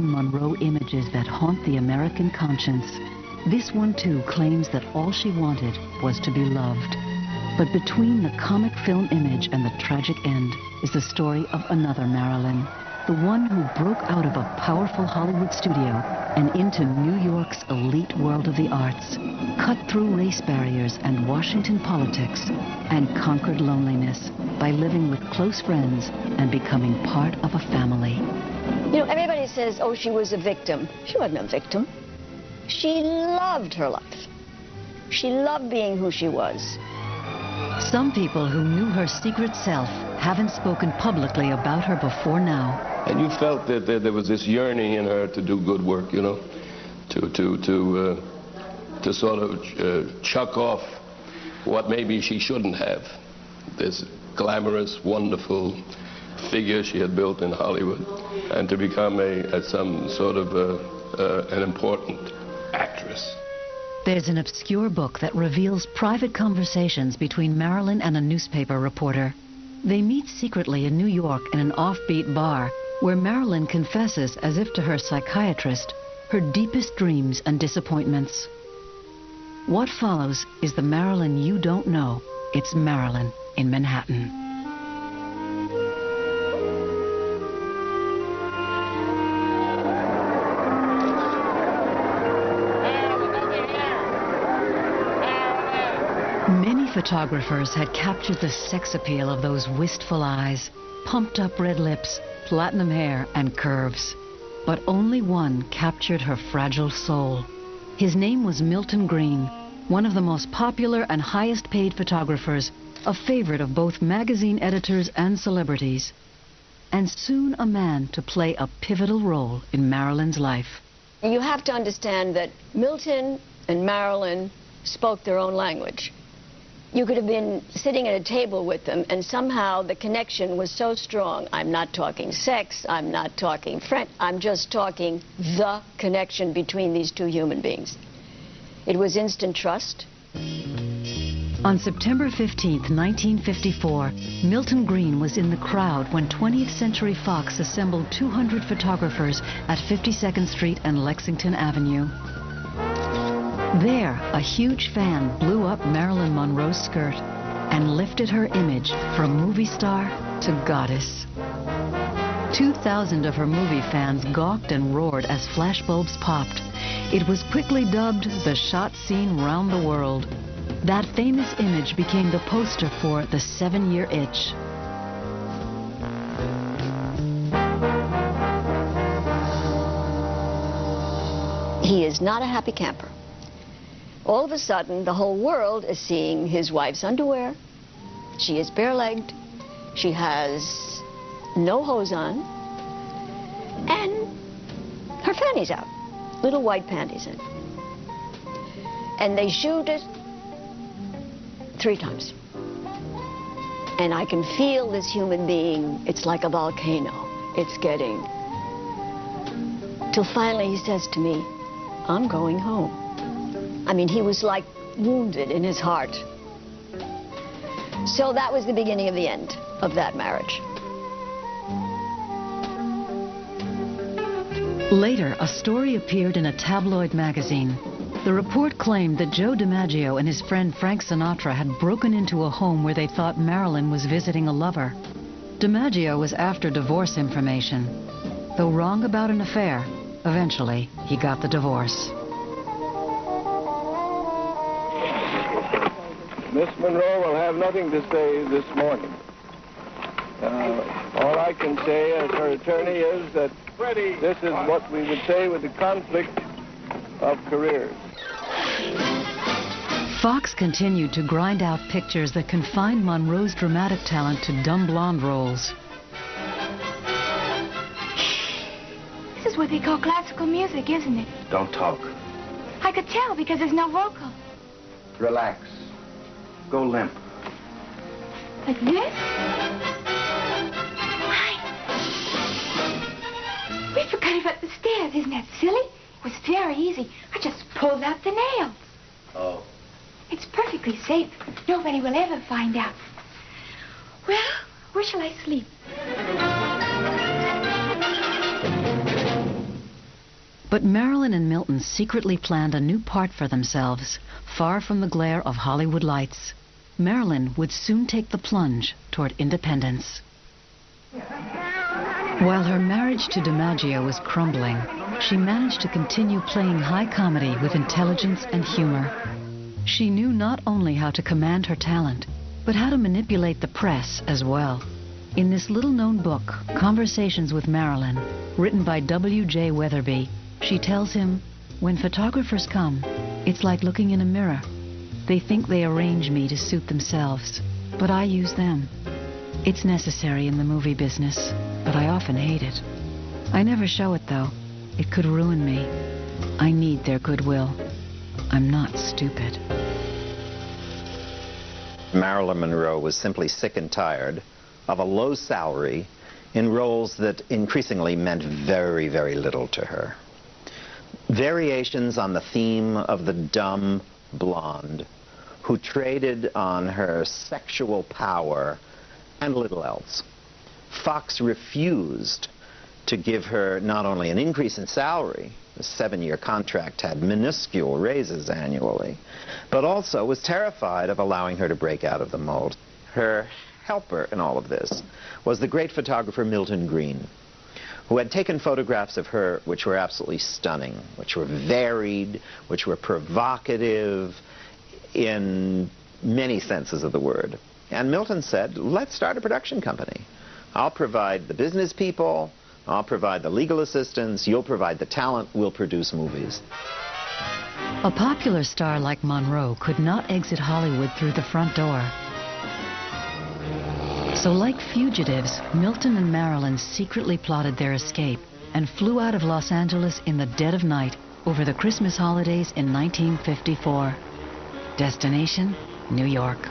Marilyn Monroe images that haunt the American conscience, this one too claims that all she wanted was to be loved. But between the comic film image and the tragic end is the story of another Marilyn, the one who broke out of a powerful Hollywood studio and into New York's elite world of the arts, cut through race barriers and Washington politics, and conquered loneliness by living with close friends and becoming part of a family. You know, everybody says, oh, she was a victim. She wasn't a victim. She loved her life. She loved being who she was. Some people who knew her secret self haven't spoken publicly about her before now. And you felt that there was this yearning in her to do good work, you know, to sort of chuck off what maybe she shouldn't have. This glamorous, wonderful figure she had built in Hollywood, and to become some sort of an important actress. There's an obscure book that reveals private conversations between Marilyn and a newspaper reporter. They meet secretly in New York in an offbeat bar, where Marilyn confesses, as if to her psychiatrist, her deepest dreams and disappointments. What follows is the Marilyn you don't know. It's Marilyn in Manhattan. Many photographers had captured the sex appeal of those wistful eyes, pumped up red lips, platinum hair, and curves. But only one captured her fragile soul. His name was Milton Green, one of the most popular and highest paid photographers, a favorite of both magazine editors and celebrities, and soon a man to play a pivotal role in Marilyn's life. You have to understand that Milton and Marilyn spoke their own language. You could have been sitting at a table with them, and somehow the connection was so strong. I'm not talking sex, I'm not talking French, I'm just talking the connection between these two human beings. It was instant trust. On September 15th, 1954, Milton Green was in the crowd when 20th Century Fox assembled 200 photographers at 52nd Street and Lexington Avenue. There, a huge fan blew up Marilyn Monroe's skirt and lifted her image from movie star to goddess. 2,000 of her movie fans gawked and roared as flashbulbs popped. It was quickly dubbed the shot scene round the world. That famous image became the poster for The 7-Year Itch. He is not a happy camper. All of a sudden, the whole world is seeing his wife's underwear. She is bare-legged. She has no hose on. And her fanny's out. Little white panties in. And they shoot it 3 times. And I can feel this human being. It's like a volcano. It's getting... Till finally he says to me, I'm going home. I mean, he was like wounded in his heart. So that was the beginning of the end of that marriage. Later, a story appeared in a tabloid magazine. The report claimed that Joe DiMaggio and his friend Frank Sinatra had broken into a home where they thought Marilyn was visiting a lover. DiMaggio was after divorce information. Though wrong about an affair, eventually he got the divorce. Miss Monroe will have nothing to say this morning. All I can say as her attorney is that this is what we would say with the conflict of careers. Fox continued to grind out pictures that confined Monroe's dramatic talent to dumb blonde roles. This is what they call classical music, isn't it? Don't talk. I could tell because there's no vocal. Relax. Go limp. Like this? We forgot about the stairs. Isn't that silly? It was very easy. I just pulled out the nails. Oh. It's perfectly safe. Nobody will ever find out. Well, where shall I sleep? But Marilyn and Milton secretly planned a new part for themselves, far from the glare of Hollywood lights. Marilyn would soon take the plunge toward independence. While her marriage to DiMaggio was crumbling, she managed to continue playing high comedy with intelligence and humor. She knew not only how to command her talent, but how to manipulate the press as well. In this little-known book, Conversations with Marilyn, written by W.J. Weatherby, she tells him, "When photographers come, it's like looking in a mirror. They think they arrange me to suit themselves, but I use them. It's necessary in the movie business, but I often hate it. I never show it, though. It could ruin me. I need their goodwill. I'm not stupid." Marilyn Monroe was simply sick and tired of a low salary in roles that increasingly meant very, very little to her. Variations on the theme of the dumb blonde who traded on her sexual power and little else. Fox refused to give her not only an increase in salary, the 7-year contract had minuscule raises annually, but also was terrified of allowing her to break out of the mold. Her helper in all of this was the great photographer Milton Green, who had taken photographs of her which were absolutely stunning, which were varied, which were provocative in many senses of the word. And Milton said, "Let's start a production company. I'll provide the business people, I'll provide the legal assistance, you'll provide the talent, we'll produce movies." A popular star like Monroe could not exit Hollywood through the front door. So like fugitives, Milton and Marilyn secretly plotted their escape and flew out of Los Angeles in the dead of night over the Christmas holidays in 1954. Destination, New York.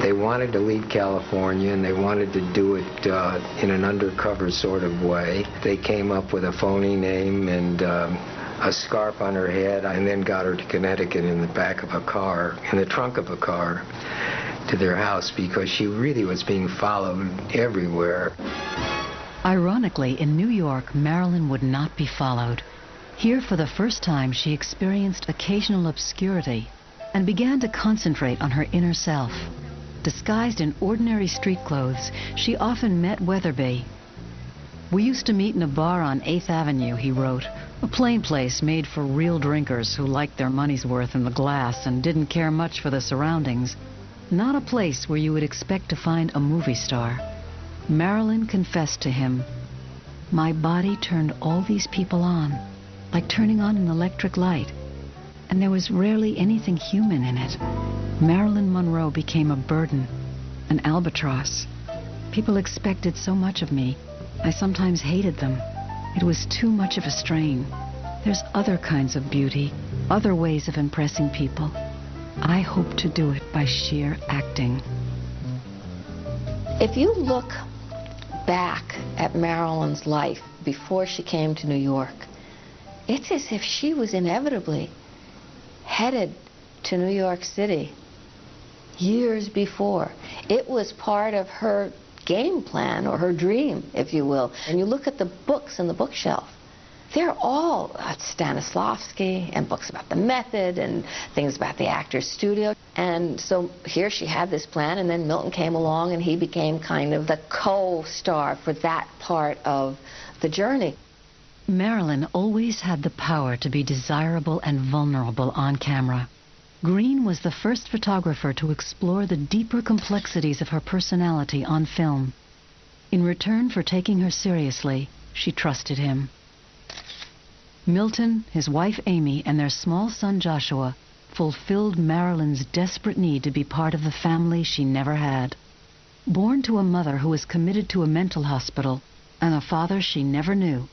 They wanted to leave California, and they wanted to do it in an undercover sort of way. They came up with a phony name and a scarf on her head, and then got her to Connecticut in the back of a car, in the trunk of a car, to their house, because she really was being followed everywhere. Ironically, in New York, Marilyn would not be followed. Here, for the first time, she experienced occasional obscurity and began to concentrate on her inner self. Disguised in ordinary street clothes, she often met Weatherby. "We used to meet in a bar on 8th Avenue, he wrote, a plain place made for real drinkers who liked their money's worth in the glass and didn't care much for the surroundings. Not a place where you would expect to find a movie star." Marilyn confessed to him, "My body turned all these people on, like turning on an electric light, and there was rarely anything human in it. Marilyn Monroe became a burden, an albatross. People expected so much of me. I sometimes hated them. It was too much of a strain. There's other kinds of beauty, other ways of impressing people. I hope to do it by sheer acting." If you look back at Marilyn's life before she came to New York, it's as if she was inevitably headed to New York City years before. It was part of her game plan, or her dream, if you will. And you look at the books in the bookshelf, they're all Stanislavski, and books about the method and things about the actor's studio. And so here she had this plan, and then Milton came along and he became kind of the co-star for that part of the journey. Marilyn always had the power to be desirable and vulnerable on camera. Green was the first photographer to explore the deeper complexities of her personality on film. In return for taking her seriously, she trusted him. Milton, his wife Amy, and their small son Joshua fulfilled Marilyn's desperate need to be part of the family she never had. Born to a mother who was committed to a mental hospital and a father she never knew,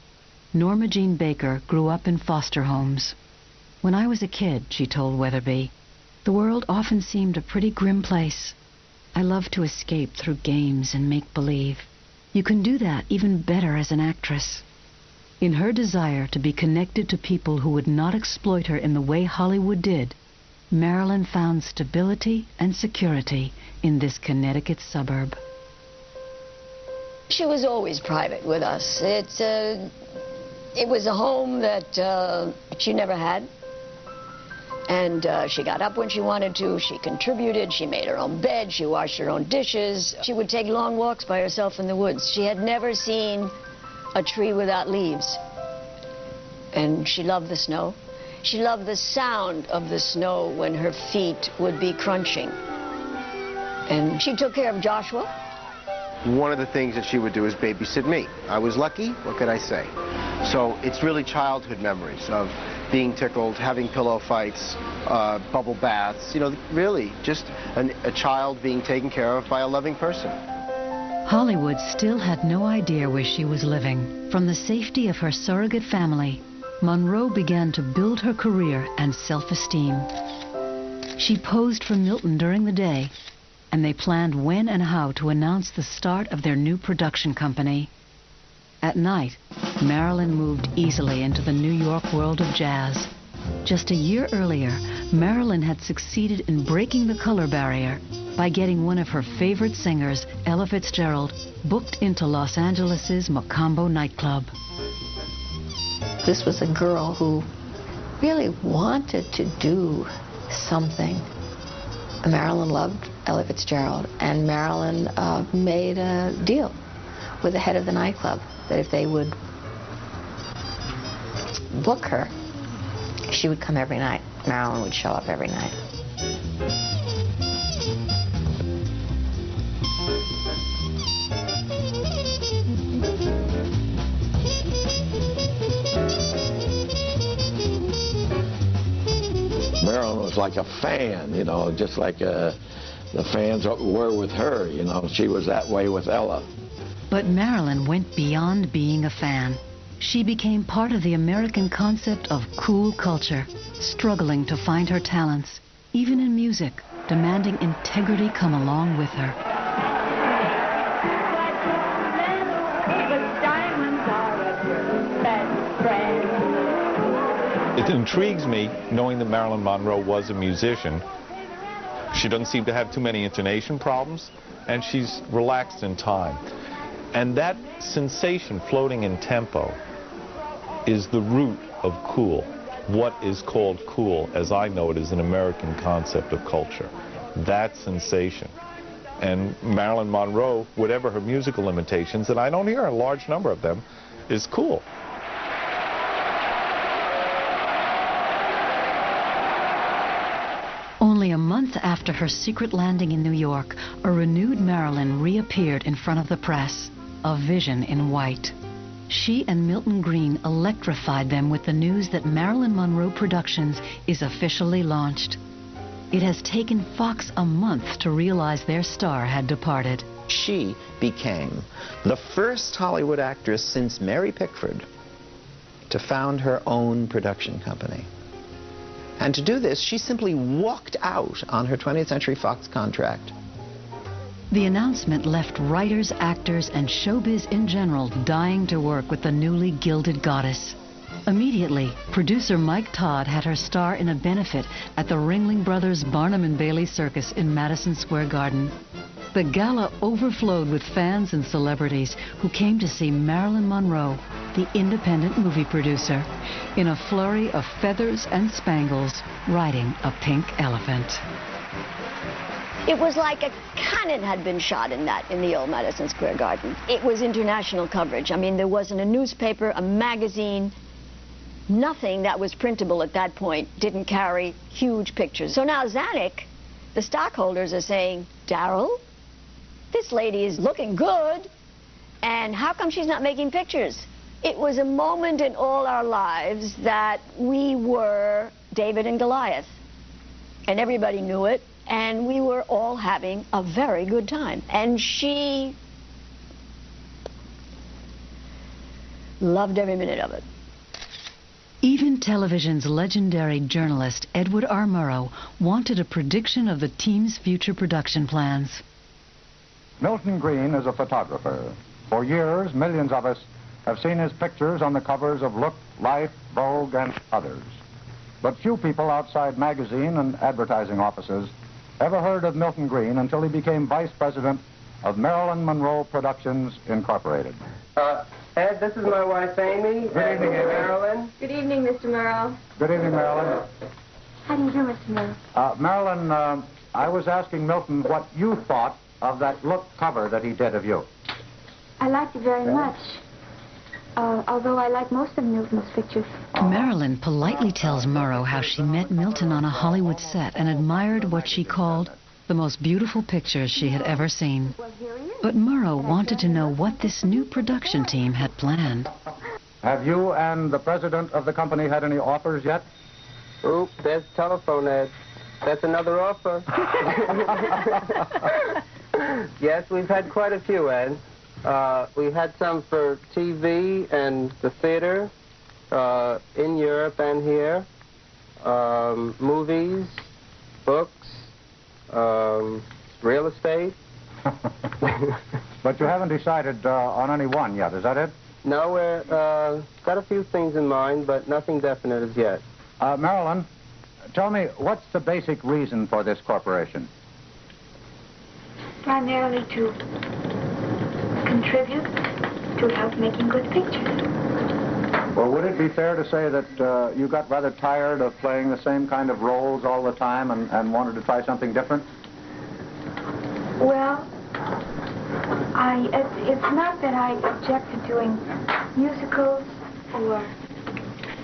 Norma Jean Baker grew up in foster homes. "When I was a kid," she told Weatherby, "the world often seemed a pretty grim place. I loved to escape through games and make-believe. You can do that even better as an actress." In her desire to be connected to people who would not exploit her in the way Hollywood did, Marilyn found stability and security in this Connecticut suburb. She was always private with us. It was a home that she never had. And she got up when she wanted to, she contributed, she made her own bed, she washed her own dishes. She would take long walks by herself in the woods. She had never seen a tree without leaves. And she loved the snow. She loved the sound of the snow when her feet would be crunching. And she took care of Joshua. One of the things that she would do is babysit me. I was lucky, what could I say? So it's really childhood memories of being tickled, having pillow fights, bubble baths, you know, really just a child being taken care of by a loving person. Hollywood still had no idea where she was living. From the safety of her surrogate family, Monroe began to build her career and self-esteem. She posed for Milton during the day, and they planned when and how to announce the start of their new production company. At night, Marilyn moved easily into the New York world of jazz. Just a year earlier, Marilyn had succeeded in breaking the color barrier by getting one of her favorite singers, Ella Fitzgerald, booked into Los Angeles' Mocambo nightclub. This was a girl who really wanted to do something. Marilyn loved Ella Fitzgerald, and Marilyn made a deal with the head of the nightclub that if they would book her, she would come every night. Marilyn would show up every night. Marilyn was like a fan, you know, just like the fans were with her, you know. She was that way with Ella. But Marilyn went beyond being a fan. She became part of the American concept of cool culture, struggling to find her talents, even in music, demanding integrity come along with her. It intrigues me, knowing that Marilyn Monroe was a musician. She doesn't seem to have too many intonation problems, and she's relaxed in time. And that sensation floating in tempo is the root of cool. What is called cool, as I know it, is an American concept of culture. That sensation. And Marilyn Monroe, whatever her musical limitations, and I don't hear a large number of them, is cool. Only a month after her secret landing in New York, a renewed Marilyn reappeared in front of the press, a vision in white. She and Milton Green electrified them with the news that Marilyn Monroe Productions is officially launched. It has taken Fox a month to realize their star had departed. She became the first Hollywood actress since Mary Pickford to found her own production company. And to do this, she simply walked out on her 20th Century Fox contract. The announcement left writers, actors, and showbiz in general dying to work with the newly gilded goddess. Immediately, producer Mike Todd had her star in a benefit at the Ringling Brothers Barnum and Bailey Circus in Madison Square Garden. The gala overflowed with fans and celebrities who came to see Marilyn Monroe, the independent movie producer, in a flurry of feathers and spangles, riding a pink elephant. It was like a cannon had been shot in the old Madison Square Garden. It was international coverage. I mean, there wasn't a newspaper, a magazine, nothing that was printable at that point didn't carry huge pictures. So now Zanuck, the stockholders are saying, Darryl, this lady is looking good, and how come she's not making pictures? It was a moment in all our lives that we were David and Goliath, and everybody knew it. And we were all having a very good time. And she loved every minute of it. Even television's legendary journalist Edward R. Murrow wanted a prediction of the team's future production plans. Milton Green is a photographer. For years, millions of us have seen his pictures on the covers of Look, Life, Vogue, and others. But few people outside magazine and advertising offices ever heard of Milton Green until he became vice president of Marilyn Monroe Productions, Incorporated. Ed, this is my wife, Amy. Good evening, Amy. Marilyn. Good evening, Mr. Monroe. Good evening, Marilyn. How do you do, Mr. Monroe? Marilyn, I was asking Milton what you thought of that look cover that he did of you. I liked it very much, although I like most of Milton's pictures. Marilyn politely tells Monroe how she met Milton on a Hollywood set and admired what she called the most beautiful pictures she had ever seen. But Monroe wanted to know what this new production team had planned. Have you and the president of the company had any offers yet? Oop, there's the telephone, Ed. That's another offer. Yes, we've had quite a few, Ed. We've had some for TV and the theater, in Europe and here, movies, books, real estate. But you haven't decided on any one yet, is that it? No, we're got a few things in mind, but nothing definite as yet. Marilyn, tell me, what's the basic reason for this corporation? Primarily to contribute to help making good pictures. Well, would it be fair to say that you got rather tired of playing the same kind of roles all the time and wanted to try something different? Well, it's not that I object to doing musicals or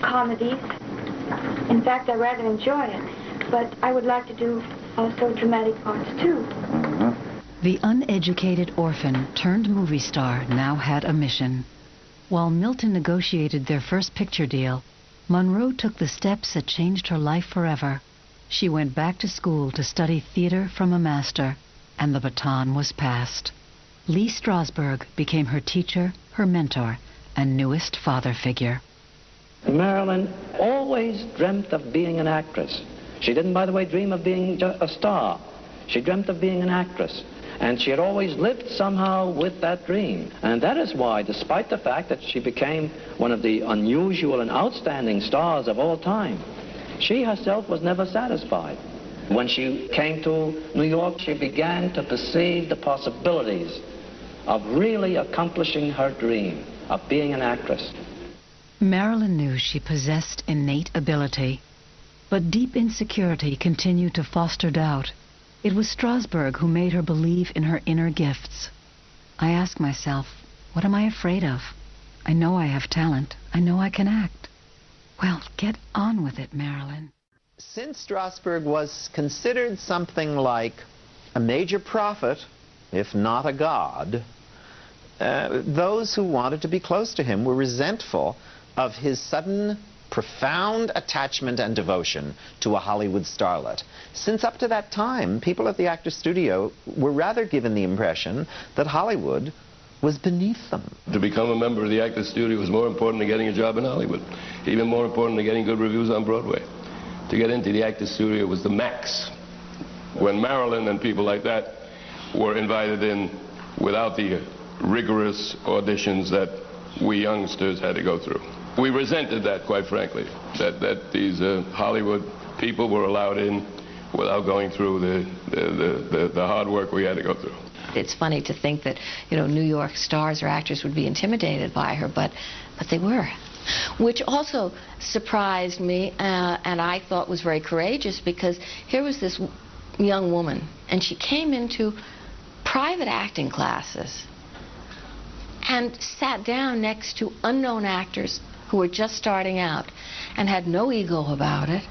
comedies. In fact, I rather enjoy it. But I would like to do also dramatic parts, too. The uneducated orphan turned movie star now had a mission. While Milton negotiated their first picture deal, Monroe took the steps that changed her life forever. She went back to school to study theater from a master, and the baton was passed. Lee Strasberg became her teacher, her mentor, and newest father figure. Marilyn always dreamt of being an actress. She didn't, by the way, dream of being a star. She dreamt of being an actress. And she had always lived somehow with that dream. And that is why, despite the fact that she became one of the unusual and outstanding stars of all time, she herself was never satisfied. When she came to New York, she began to perceive the possibilities of really accomplishing her dream of being an actress. Marilyn knew she possessed innate ability, but deep insecurity continued to foster doubt. It was Strasberg who made her believe in her inner gifts. I asked myself, what am I afraid of? I know I have talent. I know I can act. Well, get on with it, Marilyn. Since Strasberg was considered something like a major prophet, if not a god, those who wanted to be close to him were resentful of his sudden, profound attachment and devotion to a Hollywood starlet. Since up to that time, people at the Actors Studio were rather given the impression that Hollywood was beneath them. To become a member of the Actors Studio was more important than getting a job in Hollywood, even more important than getting good reviews on Broadway. To get into the Actors Studio was the max. When Marilyn and people like that were invited in without the rigorous auditions that we youngsters had to go through. We resented that, quite frankly, that these Hollywood people were allowed in without going through the hard work we had to go through. It's funny to think that, New York stars or actors would be intimidated by her, but they were. Which also surprised me, and I thought was very courageous, because here was this young woman, and she came into private acting classes and sat down next to unknown actors who were just starting out and had no ego about it,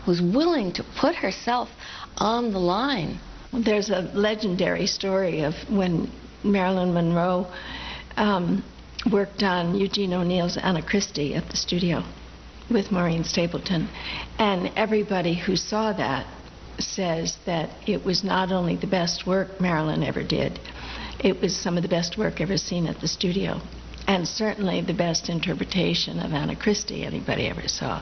was willing to put herself on the line. There's a legendary story of when Marilyn Monroe worked on Eugene O'Neill's Anna Christie at the studio with Maureen Stapleton. And everybody who saw that says that it was not only the best work Marilyn ever did, it was some of the best work ever seen at the studio. And certainly the best interpretation of Anna Christie anybody ever saw.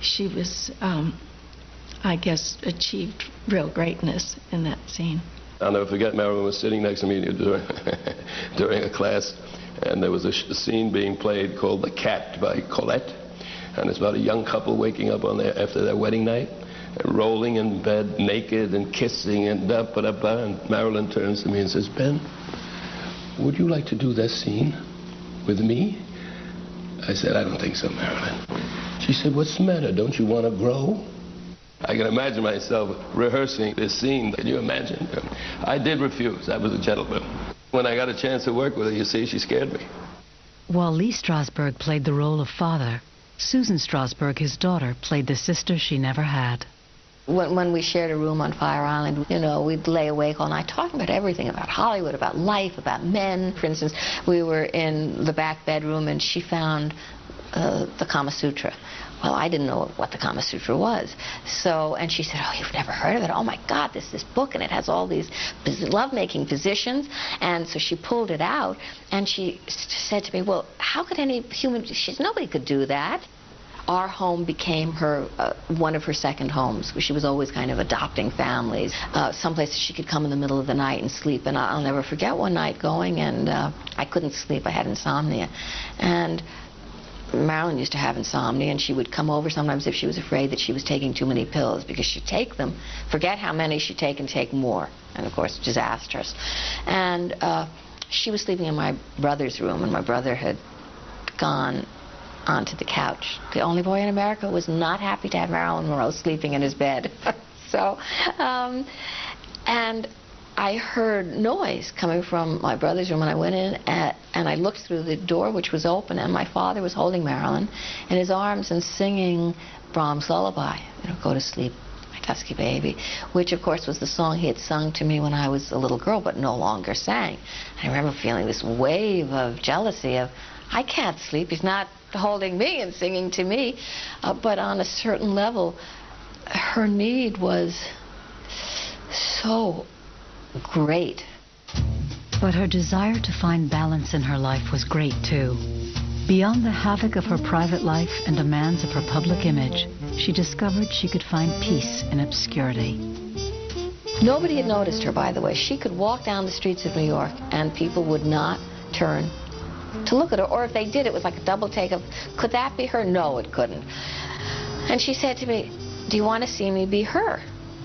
She was, I guess, achieved real greatness in that scene. I'll never forget, Marilyn was sitting next to me during a class, and there was a scene being played called The Cat by Colette. And it's about a young couple waking up after their wedding night, and rolling in bed naked and kissing and da-ba-da-ba. And Marilyn turns to me and says, "Ben, would you like to do this scene?" With me? I said, I don't think so, Marilyn. She said, what's the matter? Don't you want to grow? I can imagine myself rehearsing this scene. Can you imagine? I did refuse. I was a gentleman. When I got a chance to work with her, you see, she scared me. While Lee Strasberg played the role of father, Susan Strasberg, his daughter, played the sister she never had. When we shared a room on Fire Island, you know, we'd lay awake all night talking about everything, about Hollywood, about life, about men. For instance, we were in the back bedroom and she found the Kama Sutra. Well, I didn't know what the Kama Sutra was. So, and she said, oh, you've never heard of it? Oh, my God, there's this book, and it has all these love-making positions. And so she pulled it out, and she said to me, well, how could any human, nobody could do that. Our home became her, one of her second homes. She was always kind of adopting families. Some places she could come in the middle of the night and sleep. And I'll never forget one night going, and I couldn't sleep. I had insomnia. And Marilyn used to have insomnia, and she would come over sometimes if she was afraid that she was taking too many pills, because she'd take them, forget how many she'd take, and take more. And, of course, disastrous. And she was sleeping in my brother's room, and my brother had gone onto the couch. The only boy in America was not happy to have Marilyn Monroe sleeping in his bed. So, and I heard noise coming from my brother's room, and I went in and I looked through the door, which was open, and my father was holding Marilyn in his arms and singing Brahms' Lullaby, you know, Go to Sleep, My Dusky Baby, which of course was the song he had sung to me when I was a little girl but no longer sang. I remember feeling this wave of jealousy of, I can't sleep, he's not holding me and singing to me, but on a certain level her need was so great. But her desire to find balance in her life was great too. Beyond the havoc of her private life and demands of her public image, she discovered she could find peace in obscurity. Nobody had noticed her, by the way. She could walk down the streets of New York and people would not turn to look at her, or if they did, it was like a double take of, could that be her? No, it couldn't. And she said to me, do you want to see me be her?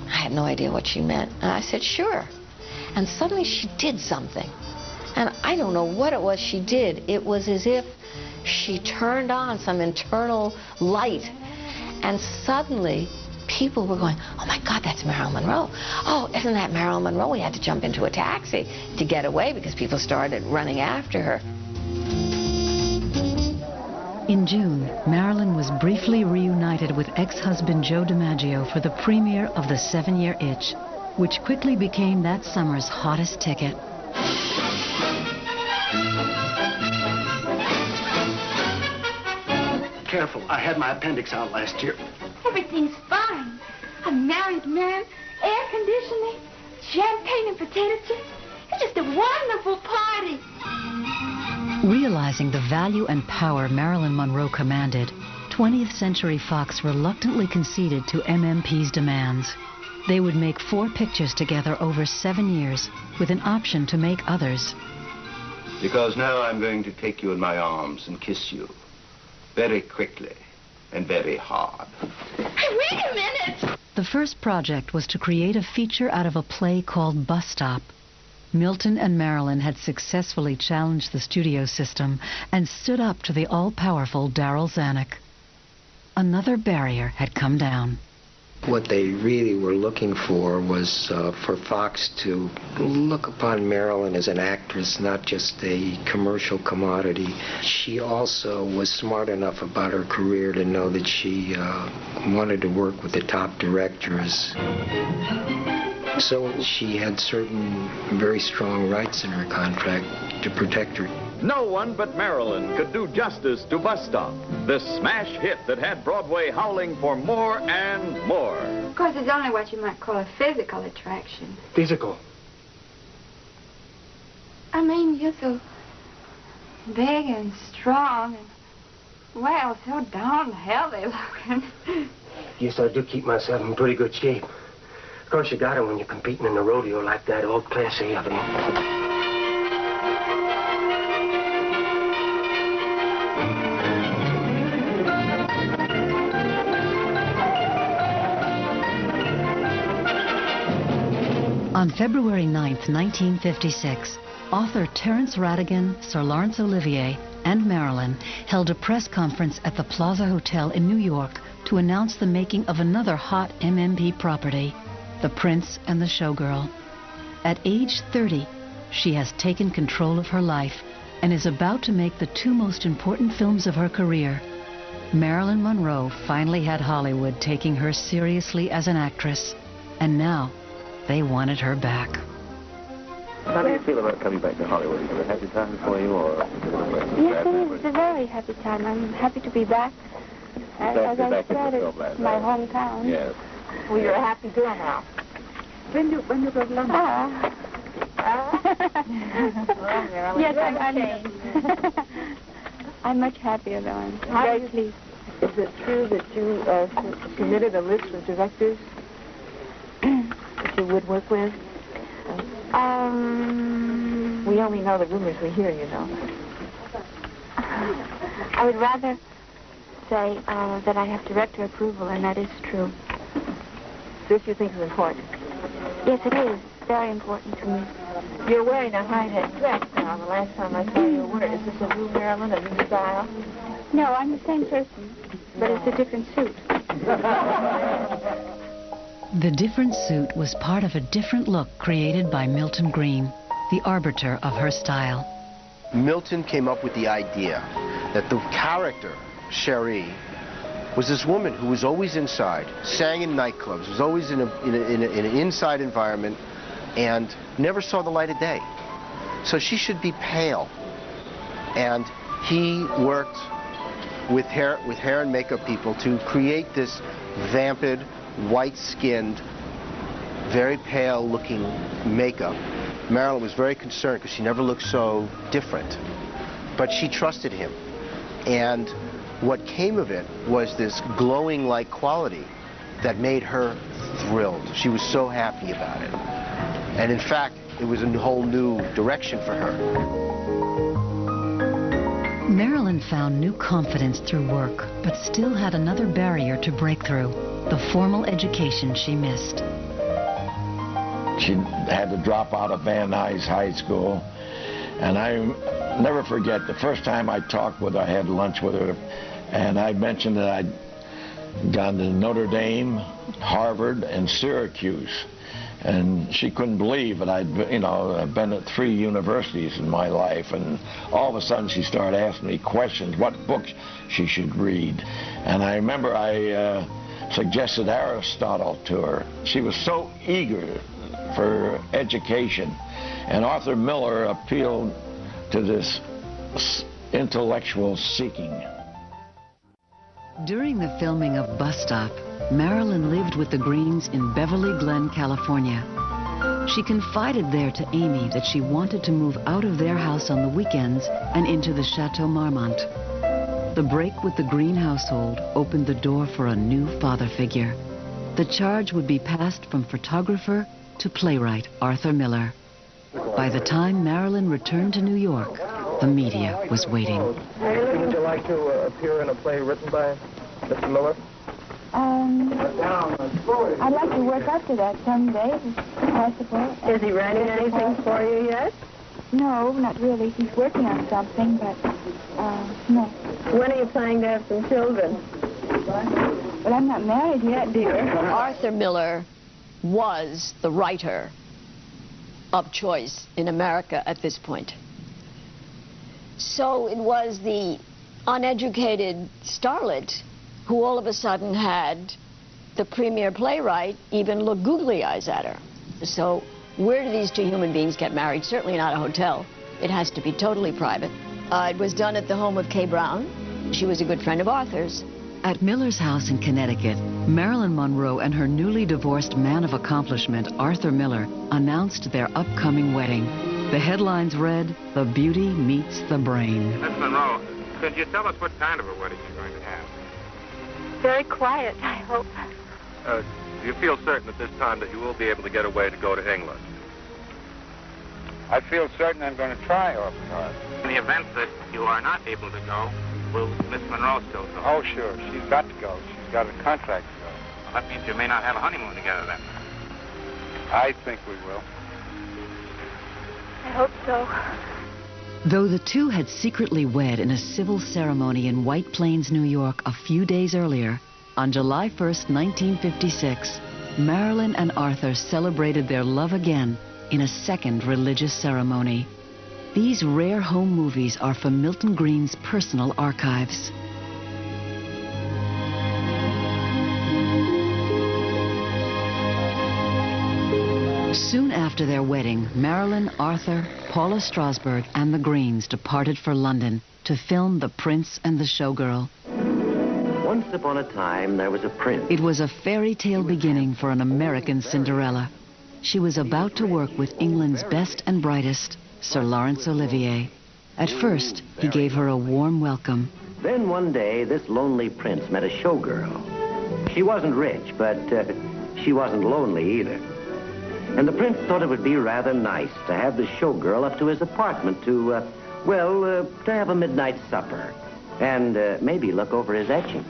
I had no idea what she meant. And I said, sure. And suddenly she did something. And I don't know what it was she did. It was as if she turned on some internal light. And suddenly people were going, oh my God, that's Marilyn Monroe. Oh, isn't that Marilyn Monroe? We had to jump into a taxi to get away because people started running after her. In June, Marilyn was briefly reunited with ex-husband Joe DiMaggio for the premiere of The 7-Year Itch, which quickly became that summer's hottest ticket. Careful, I had my appendix out last year. Everything's fine. A married man, air conditioning, champagne and potato chips. It's just a wonderful party. Realizing the value and power Marilyn Monroe commanded, 20th Century Fox reluctantly conceded to MMP's demands. They would make 4 pictures together over 7 years, with an option to make others. Because now I'm going to take you in my arms and kiss you. Very quickly and very hard. Hey, wait a minute! The first project was to create a feature out of a play called Bus Stop. Milton and Marilyn had successfully challenged the studio system and stood up to the all-powerful Darryl Zanuck. Another barrier had come down. What they really were looking for was for Fox to look upon Marilyn as an actress, not just a commercial commodity. She also was smart enough about her career to know that she wanted to work with the top directors. So she had certain very strong rights in her contract to protect her. No one but Marilyn could do justice to Bus Stop, this smash hit that had Broadway howling for more and more. Of course, it's only what you might call a physical attraction. Physical? I mean, you're so big and strong and, well, so darn healthy looking. Yes, I do keep myself in pretty good shape. Of course, you got it when you're competing in a rodeo like that, all class A of them. On February 9th, 1956, author Terence Rattigan, Sir Laurence Olivier, and Marilyn held a press conference at the Plaza Hotel in New York to announce the making of another hot MMP property, The Prince and the Showgirl. At age 30, she has taken control of her life and is about to make the two most important films of her career. Marilyn Monroe finally had Hollywood taking her seriously as an actress, and now they wanted her back. How do you feel about coming back to Hollywood? Is it a happy time for you, or? Yes, it is. It's a very happy time. I'm happy to be back. As I said, it's my hometown. Yes. Well, you're happy too now. When you go to London? Yes, I'm much happier though. I'm very pleased. Is it true that you submitted a list of directors that you would work with? We only know the rumors we hear, you know. I would rather say that I have director approval, and that is true. This you think is important? Yes, it is. Very important to me. You're wearing a high-hat dress now. The last time I saw you wear it. Is this a new Marilyn, a new style? No, I'm the same person, but it's a different suit. The different suit was part of a different look created by Milton Green, the arbiter of her style. Milton came up with the idea that the character, Cherie, was this woman who was always inside, sang in nightclubs, was always in an inside environment, and never saw the light of day. So she should be pale. And he worked with hair and makeup people to create this vamped, white-skinned, very pale-looking makeup. Marilyn was very concerned because she never looked so different. But she trusted him. And what came of it was this glowing-like quality that made her thrilled. She was so happy about it. And in fact, it was a whole new direction for her. Marilyn found new confidence through work, but still had another barrier to break through, the formal education she missed. She had to drop out of Van Nuys High School, and I never forget the first time I talked with her. I had lunch with her, and I mentioned that I'd gone to Notre Dame, Harvard, and Syracuse. And she couldn't believe that I'd been at 3 universities in my life. And all of a sudden she started asking me questions, what books she should read. And I remember I suggested Aristotle to her. She was so eager for education. And Arthur Miller appealed to this intellectual seeking. During the filming of Bus Stop, Marilyn lived with the Greens in Beverly Glen, California. She confided there to Amy that she wanted to move out of their house on the weekends and into the Chateau Marmont. The break with the Green household opened the door for a new father figure. The charge would be passed from photographer to playwright Arthur Miller. By the time Marilyn returned to New York, the media was waiting. Would you like to appear in a play written by Mr. Miller? I'd like to work up to that someday, I suppose. Is he writing anything for you yet? No, not really. He's working on something, but, no. When are you planning to have some children? But I'm not married yet, dear. Arthur Miller was the writer of choice in America at this point. So it was the uneducated starlet who all of a sudden had the premier playwright even look googly eyes at her. So where do these two human beings get married? Certainly not a hotel. It has to be totally private. It was done at the home of Kay Brown. She was a good friend of Arthur's. At Miller's house in Connecticut, Marilyn Monroe and her newly divorced man of accomplishment, Arthur Miller, announced their upcoming wedding. The headlines read, "The beauty meets the brain." Miss Monroe, could you tell us what kind of a wedding you're going to have? Very quiet, I hope. Do you feel certain at this time that you will be able to get away to go to England? I feel certain I'm going to try, Officer. In the event that you are not able to go, will Miss Monroe still go? Oh, sure. She's got to go. She's got a contract to go. Well, that means you may not have a honeymoon together then. I think we will. I hope so. Though the two had secretly wed in a civil ceremony in White Plains, New York, a few days earlier, on July 1st, 1956, Marilyn and Arthur celebrated their love again in a second religious ceremony. These rare home movies are from Milton Green's personal archives. Soon after their wedding, Marilyn, Arthur, Paula Strasberg, and the Greens departed for London to film The Prince and the Showgirl. Once upon a time, there was a prince. It was a fairy tale beginning for an American Cinderella. She was about to work with England's best and brightest, Sir Laurence Olivier. At first, he gave her a warm welcome. Then one day, this lonely prince met a showgirl. She wasn't rich, but she wasn't lonely either. And the prince thought it would be rather nice to have the showgirl up to his apartment to have a midnight supper. And maybe look over his etchings.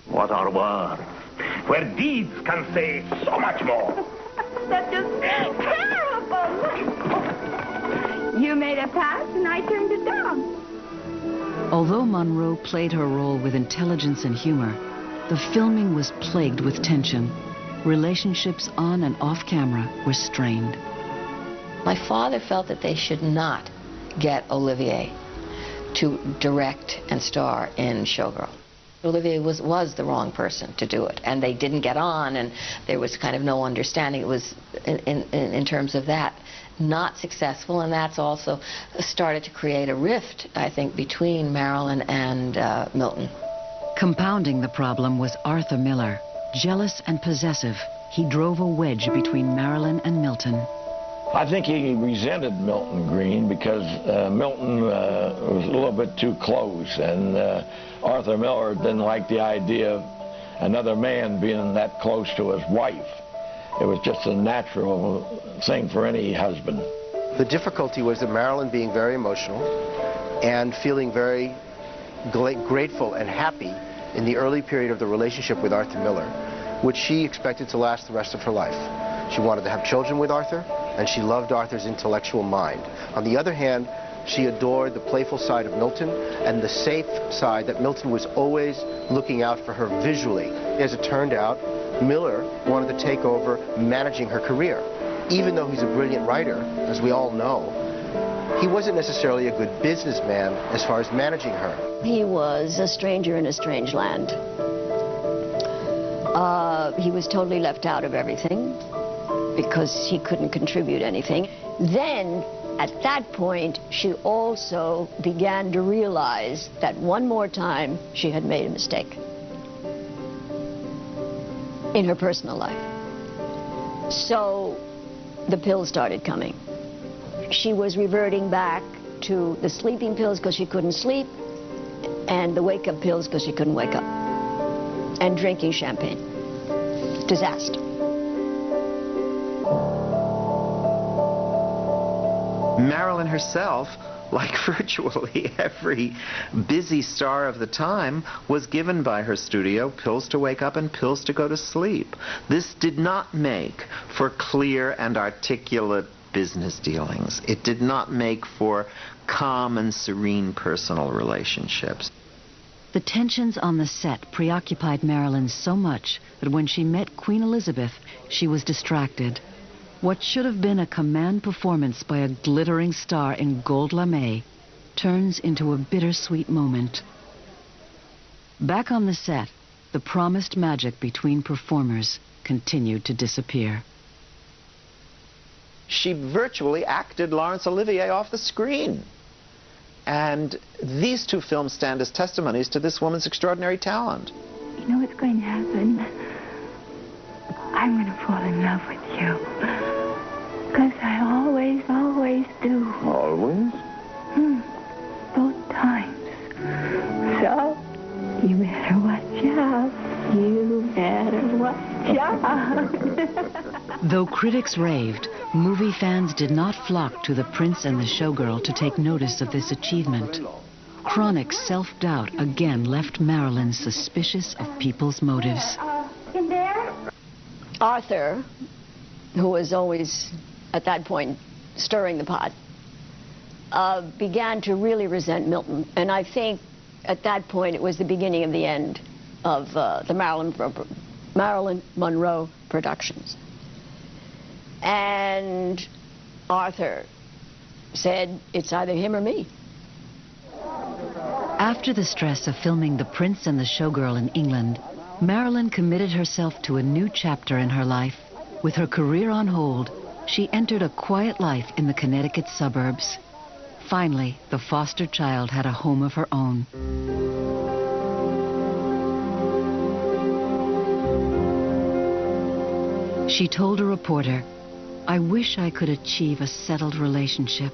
What are words? Where deeds can say so much more. That's just terrible. You made a pass and I turned it down. Although Monroe played her role with intelligence and humor, the filming was plagued with tension. Relationships on and off camera were strained. My father felt that they should not get Olivier to direct and star in Showgirl. Olivier was the wrong person to do it, and they didn't get on, and there was kind of no understanding. It was, in terms of that, not successful, and that's also started to create a rift, I think, between Marilyn and Milton. Compounding the problem was Arthur Miller. Jealous and possessive, he drove a wedge between Marilyn and Milton. I think he resented Milton Green because Milton was a little bit too close, and Arthur Miller didn't like the idea of another man being that close to his wife. It was just a natural thing for any husband. The difficulty was that Marilyn, being very emotional and feeling very grateful and happy in the early period of the relationship with Arthur Miller, which she expected to last the rest of her life. She wanted to have children with Arthur, and she loved Arthur's intellectual mind. On the other hand, she adored the playful side of Milton and the safe side that Milton was always looking out for her visually. As it turned out, Miller wanted to take over managing her career. Even though he's a brilliant writer, as we all know, he wasn't necessarily a good businessman as far as managing her. He was a stranger in a strange land. He was totally left out of everything because he couldn't contribute anything. Then, at that point, she also began to realize that one more time she had made a mistake in her personal life. So the pills started coming. She was reverting back to the sleeping pills because she couldn't sleep, and the wake-up pills because she couldn't wake up, and drinking champagne. Disaster. Marilyn herself, like virtually every busy star of the time, was given by her studio pills to wake up and pills to go to sleep. This did not make for clear and articulate business dealings. It did not make for calm and serene personal relationships. The tensions on the set preoccupied Marilyn so much that when she met Queen Elizabeth, she was distracted. What should have been a command performance by a glittering star in gold lame turns into a bittersweet moment. Back on the set, the promised magic between performers continued to disappear. She virtually acted Laurence Olivier off the screen. And these two films stand as testimonies to this woman's extraordinary talent. You know what's going to happen? I'm going to fall in love with you. Because I always do. Always? Both times. So, you better watch out. You better watch out. Though critics raved, movie fans did not flock to The Prince and the Showgirl to take notice of this achievement. Chronic self-doubt again left Marilyn suspicious of people's motives. In there? Arthur, who was always, at that point, stirring the pot, began to really resent Milton. And I think at that point it was the beginning of the end of the Marilyn Monroe productions. And Arthur said, it's either him or me. After the stress of filming The Prince and the Showgirl in England, Marilyn committed herself to a new chapter in her life. With her career on hold, she entered a quiet life in the Connecticut suburbs. Finally, the foster child had a home of her own. She told a reporter, "I wish I could achieve a settled relationship,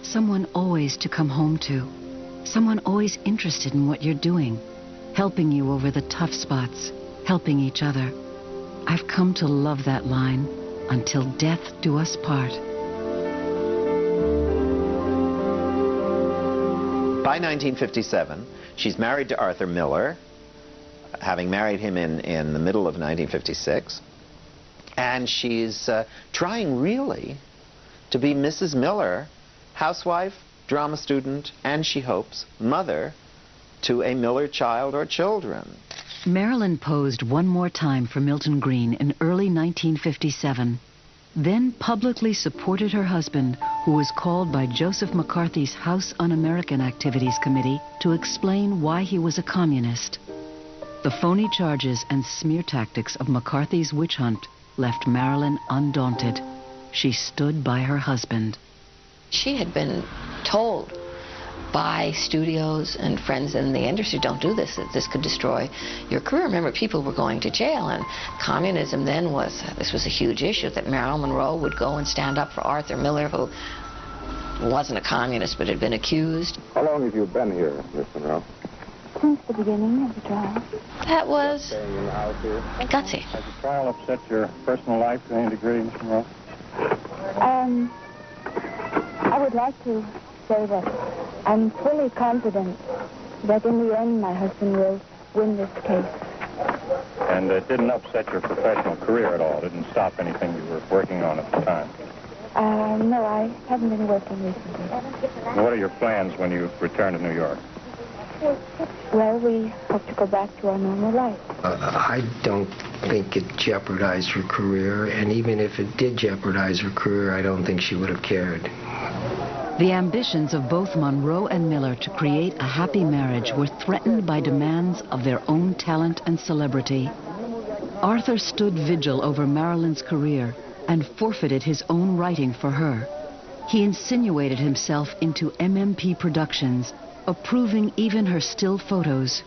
someone always to come home to, someone always interested in what you're doing, helping you over the tough spots, helping each other. I've come to love that line, until death do us part." By 1957, she's married to Arthur Miller, having married him in the middle of 1956. And she's trying really to be Mrs. Miller, housewife, drama student, and she hopes, mother to a Miller child or children. Marilyn posed one more time for Milton Green in early 1957, then publicly supported her husband, who was called by Joseph McCarthy's House Un-American Activities Committee to explain why he was a communist. The phony charges and smear tactics of McCarthy's witch hunt left Marilyn undaunted. She stood by her husband. She had been told by studios and friends in the industry, don't do this, this could destroy your career. Remember, people were going to jail, and communism then this was a huge issue, that Marilyn Monroe would go and stand up for Arthur Miller, who wasn't a communist but had been accused. How long have you been here, Miss Monroe? Since the beginning of the trial. That was Staying in the house here? gutsy. Has the trial upset your personal life to any degree, Miss Monroe? I would like to say that I'm fully confident that in the end my husband will win this case. And it didn't upset your professional career at all? It didn't stop anything you were working on at the time? No, I haven't been working recently. What are your plans when you return to New York? Well, we hope to go back to our normal life. I don't think it jeopardized her career, and even if it did jeopardize her career, I don't think she would have cared. The ambitions of both Monroe and Miller to create a happy marriage were threatened by demands of their own talent and celebrity. Arthur stood vigil over Marilyn's career and forfeited his own writing for her. He insinuated himself into MMP Productions, approving even her still photos.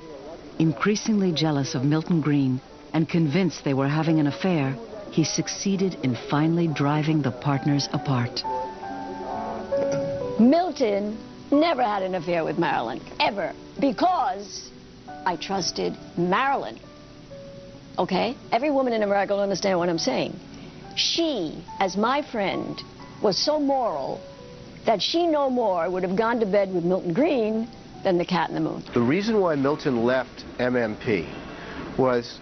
Increasingly jealous of Milton Green and convinced they were having an affair, he succeeded in finally driving the partners apart. Milton never had an affair with Marilyn, ever, because I trusted Marilyn. Okay? Every woman in America will understand what I'm saying. She, as my friend, was so moral that she no more would have gone to bed with Milton Green than the cat in the moon. The reason why Milton left MMP was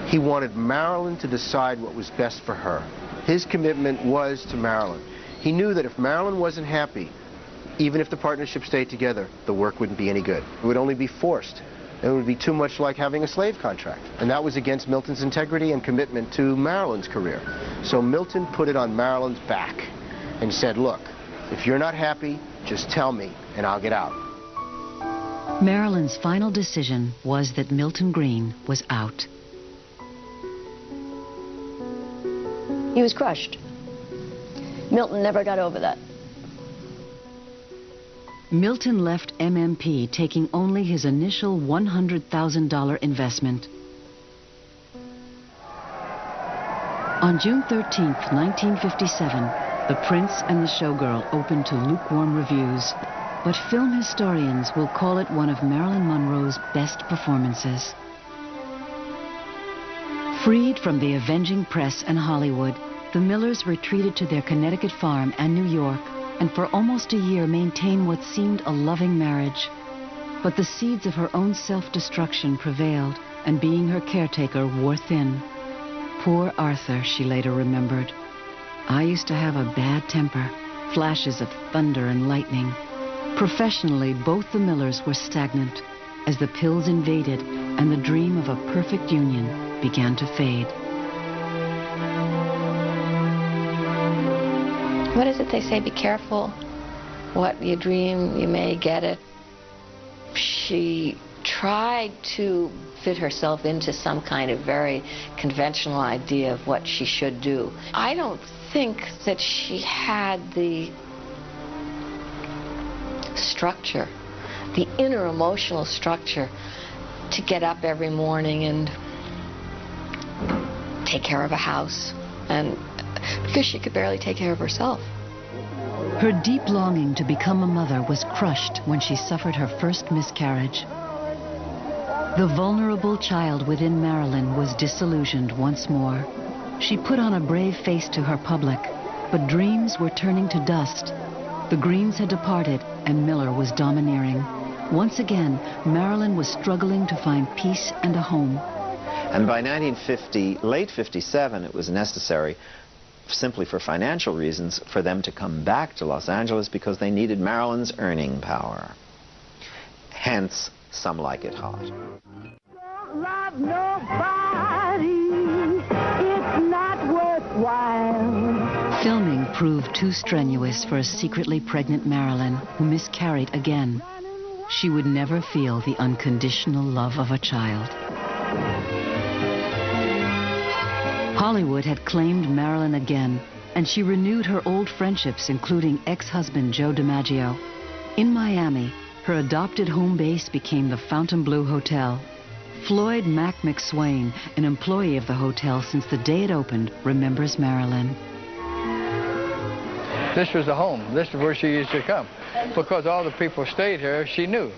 he wanted Marilyn to decide what was best for her. His commitment was to Marilyn. He knew that if Marilyn wasn't happy, even if the partnership stayed together, the work wouldn't be any good. It would only be forced. It would be too much like having a slave contract. And that was against Milton's integrity and commitment to Marilyn's career. So Milton put it on Marilyn's back and said, look, if you're not happy, just tell me and I'll get out. Marilyn's final decision was that Milton Green was out. He was crushed. Milton never got over that. Milton left MMP taking only his initial $100,000 investment. On June 13, 1957, The Prince and the Showgirl opened to lukewarm reviews, but film historians will call it one of Marilyn Monroe's best performances. Freed from the avenging press and Hollywood, the Millers retreated to their Connecticut farm and New York, and for almost a year maintained what seemed a loving marriage. But the seeds of her own self-destruction prevailed, and being her caretaker wore thin. Poor Arthur, she later remembered. I used to have a bad temper. flashes of thunder and lightning. Professionally, both the Millers were stagnant as the pills invaded and the dream of a perfect union began to fade. What is it they say? Be careful what you dream, you may get it. She tried to fit herself into some kind of very conventional idea of what she should do. I don't think that she had the structure, the inner emotional structure to get up every morning and take care of a house, and because she could barely take care of herself. Her deep longing to become a mother was crushed when she suffered her first miscarriage. The vulnerable child within Marilyn was disillusioned once more. She put on a brave face to her public, but dreams were turning to dust. The Greens had departed, and Miller was domineering. Once again, Marilyn was struggling to find peace and a home. And by 1950, late 57, it was necessary, simply for financial reasons, for them to come back to Los Angeles because they needed Marilyn's earning power. Hence, Some Like It Hot. Love nobody, it's not worthwhile. Filming proved too strenuous for a secretly pregnant Marilyn, who miscarried again. She would never feel the unconditional love of a child. Hollywood had claimed Marilyn again, and she renewed her old friendships, including ex-husband Joe DiMaggio. In Miami, her adopted home base became the Fontainebleau Hotel. Floyd Mac McSwain, an employee of the hotel since the day it opened, remembers Marilyn. This was the home. This is where she used to come. Because all the people stayed here, she knew.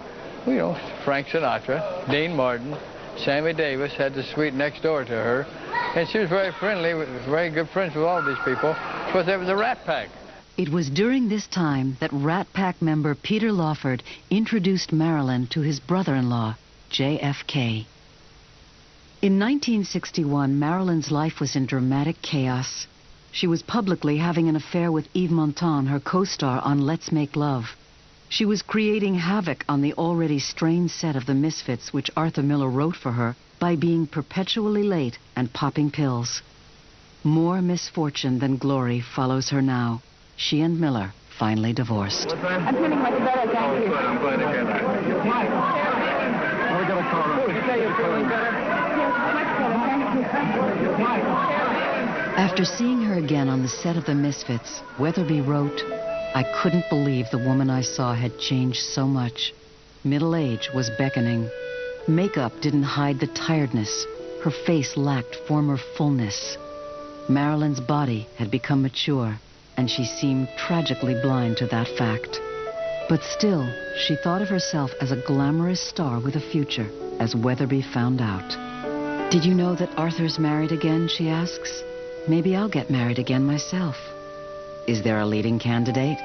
You know, Frank Sinatra, Dean Martin, Sammy Davis had the suite next door to her. And she was very friendly, very good friends with all these people, because they were the Rat Pack. It was during this time that Rat Pack member Peter Lawford introduced Marilyn to his brother-in-law, JFK. In 1961, Marilyn's life was in dramatic chaos. She was publicly having an affair with Yves Montand, her co-star on Let's Make Love. She was creating havoc on the already strained set of The Misfits, which Arthur Miller wrote for her, by being perpetually late and popping pills. More misfortune than glory follows her now. She and Miller finally divorced. I'm feeling much better, thank you. I'm glad to hear that. I'll get a call. You say you're feeling better? Yes, much better, thank you. After seeing her again on the set of The Misfits, Weatherby wrote, "I couldn't believe the woman I saw had changed so much. Middle age was beckoning. Makeup didn't hide the tiredness. Her face lacked former fullness. Marilyn's body had become mature, and she seemed tragically blind to that fact. But still, she thought of herself as a glamorous star with a future, as Weatherby found out. Did you know that Arthur's married again, she asks. Maybe I'll get married again myself. Is there a leading candidate?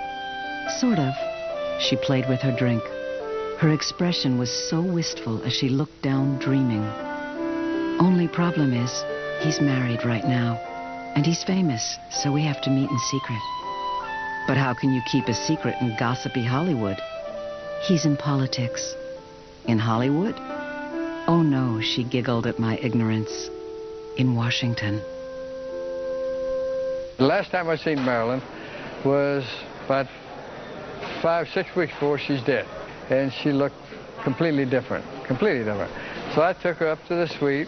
Sort of. She played with her drink. Her expression was so wistful as she looked down, dreaming. Only problem is, he's married right now, and he's famous, so we have to meet in secret. But how can you keep a secret in gossipy Hollywood? He's in politics. In Hollywood? Oh no, she giggled at my ignorance. In Washington. The last time I seen Marilyn was about 5-6 weeks before she's dead. And she looked completely different, completely different. So I took her up to the suite,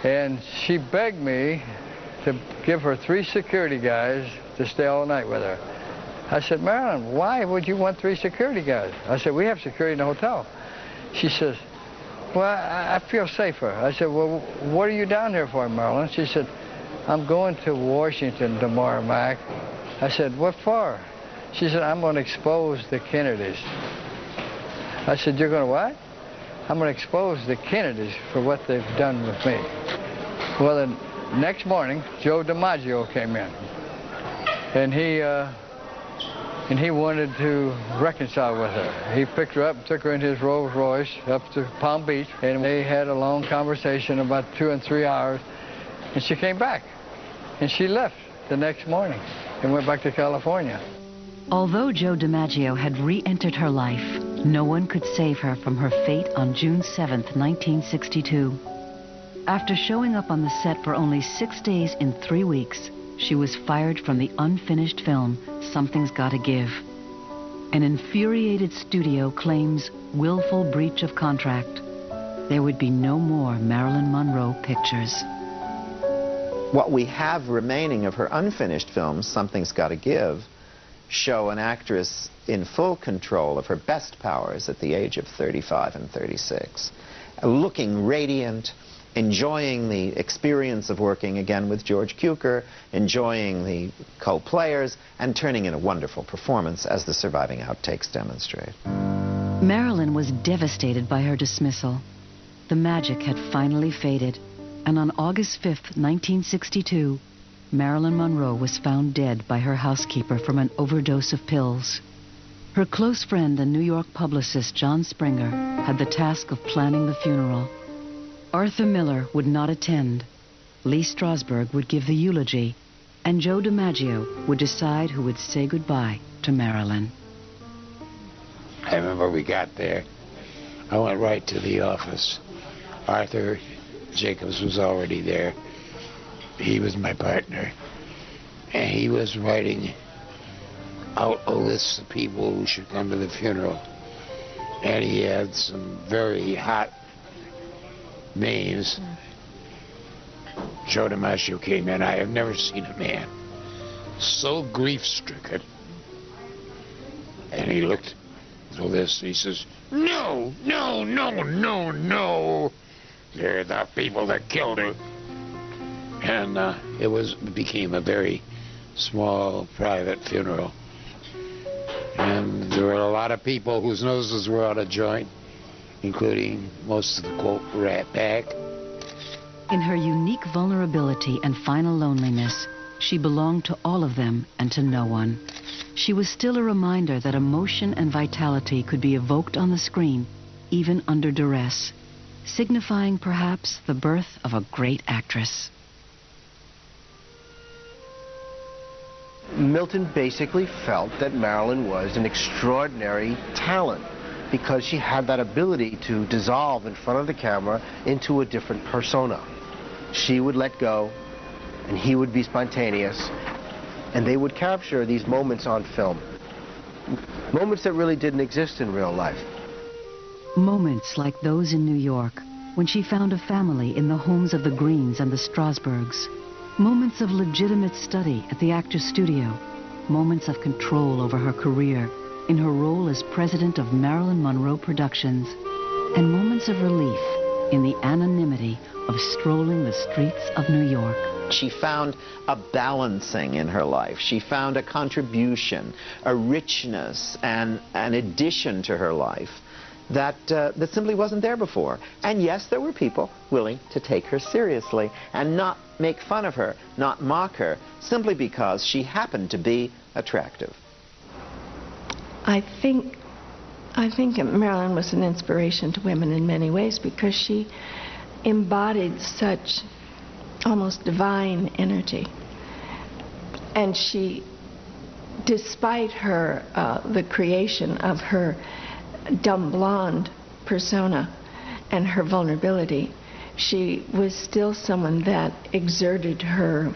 and she begged me to give her 3 security guys to stay all night with her. I said, Marilyn, why would you want 3 security guys? I said, we have security in the hotel. She says, well, I feel safer. I said, well, what are you down here for, Marilyn? She said, I'm going to Washington tomorrow, Mac. I said, what for? She said, I'm going to expose the Kennedys. I said, you're going to what? I'm going to expose the Kennedys for what they've done with me. Well, the next morning, Joe DiMaggio came in. And he wanted to reconcile with her. He picked her up and took her in his Rolls Royce up to Palm Beach. And they had a long conversation, about 2 and 3 hours. And she came back. And she left the next morning. and went back to California. Although Joe DiMaggio had re-entered her life, no one could save her from her fate on June 7th, 1962. After showing up on the set for only 6 days in 3 weeks, she was fired from the unfinished film, Something's Gotta Give. An infuriated studio claims willful breach of contract. There would be no more Marilyn Monroe pictures. What we have remaining of her unfinished films, Something's Gotta Give, show an actress in full control of her best powers at the age of 35 and 36, looking radiant, enjoying the experience of working again with George Cukor, enjoying the co-players, and turning in a wonderful performance, as the surviving outtakes demonstrate. Marilyn was devastated by her dismissal. The magic had finally faded, and on August 5th, 1962, Marilyn Monroe was found dead by her housekeeper from an overdose of pills. Her close friend and New York publicist John Springer had the task of planning the funeral. Arthur Miller would not attend. Lee Strasberg would give the eulogy, and Joe DiMaggio would decide who would say goodbye to Marilyn. I remember we got there. I went right to the office. Arthur Jacobs was already there. He was my partner. And he was writing out a list of people who should come to the funeral. And he had some very hot names. Joe DiMaggio came in. I have never seen a man so grief-stricken. And he looked through this. He says, "No, no, no, no, no. They're the people that killed her." And it became a very small, private funeral. And there were a lot of people whose noses were out of joint, including most of the, quote, rat pack. In her unique vulnerability and final loneliness, she belonged to all of them and to no one. She was still a reminder that emotion and vitality could be evoked on the screen, even under duress, signifying perhaps the birth of a great actress. Milton basically felt that Marilyn was an extraordinary talent because she had that ability to dissolve in front of the camera into a different persona. She would let go, and he would be spontaneous, and they would capture these moments on film. Moments that really didn't exist in real life. Moments like those in New York, when she found a family in the homes of the Greens and the Strasbergs. Moments of legitimate study at the Actors Studio. Moments of control over her career in her role as president of Marilyn Monroe Productions. And moments of relief in the anonymity of strolling the streets of New York. She found a balancing in her life. She found a contribution, a richness, and an addition to her life that simply wasn't there before. And yes, there were people willing to take her seriously and not make fun of her, not mock her, simply because she happened to be attractive. I think Marilyn was an inspiration to women in many ways because she embodied such almost divine energy. And she, despite her, the creation of her dumb blonde persona and her vulnerability, she was still someone that exerted her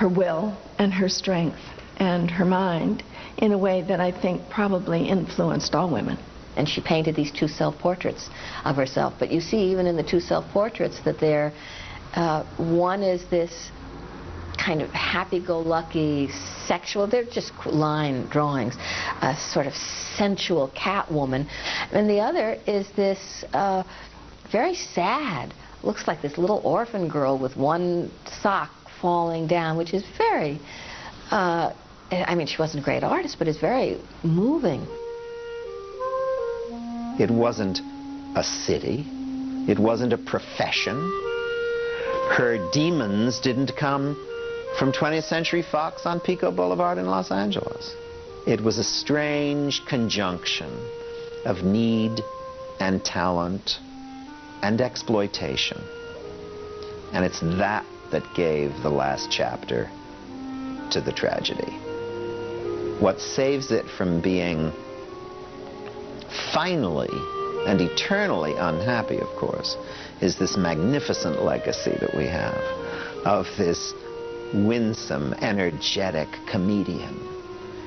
will and her strength and her mind in a way that I think probably influenced all women. And she painted these two self-portraits of herself. But you see, even in the two self-portraits, that they're, one is this kind of happy-go-lucky sexual, they're just line drawings, a sort of sensual cat woman. And the other is this very sad, looks like this little orphan girl with one sock falling down, which is very, I mean, she wasn't a great artist, but it's very moving. It wasn't a city. It wasn't a profession. Her demons didn't come from 20th Century Fox on Pico Boulevard in Los Angeles. It was a strange conjunction of need and talent and exploitation. And it's that that gave the last chapter to the tragedy. What saves it from being finally and eternally unhappy, of course, is this magnificent legacy that we have of this winsome, energetic comedian.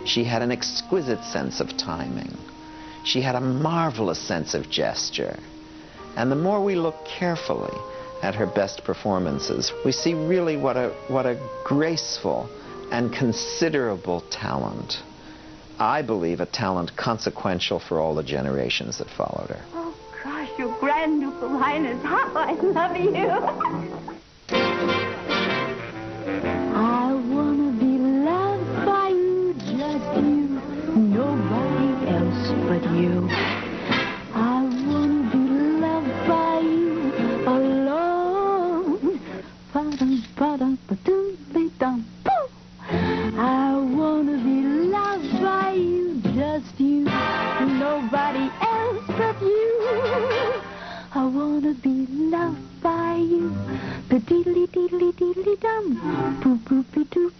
She had an exquisite sense of timing. She had a marvelous sense of gesture. And the more we look carefully at her best performances, we see really what a graceful and considerable talent. I believe a talent consequential for all the generations that followed her. Oh, gosh, your Grand Ducal Highness, how I love you. I wanna be loved by you, just you, nobody else but you. I wanna be loved by you alone. Ba-dum, ba-dum, ba-dum, ba-dum, boo. I wanna be loved by you, just you, nobody else but you. I wanna be loved by you. Ba-diddly-diddly-diddly-dum, boop-boop-a-doop.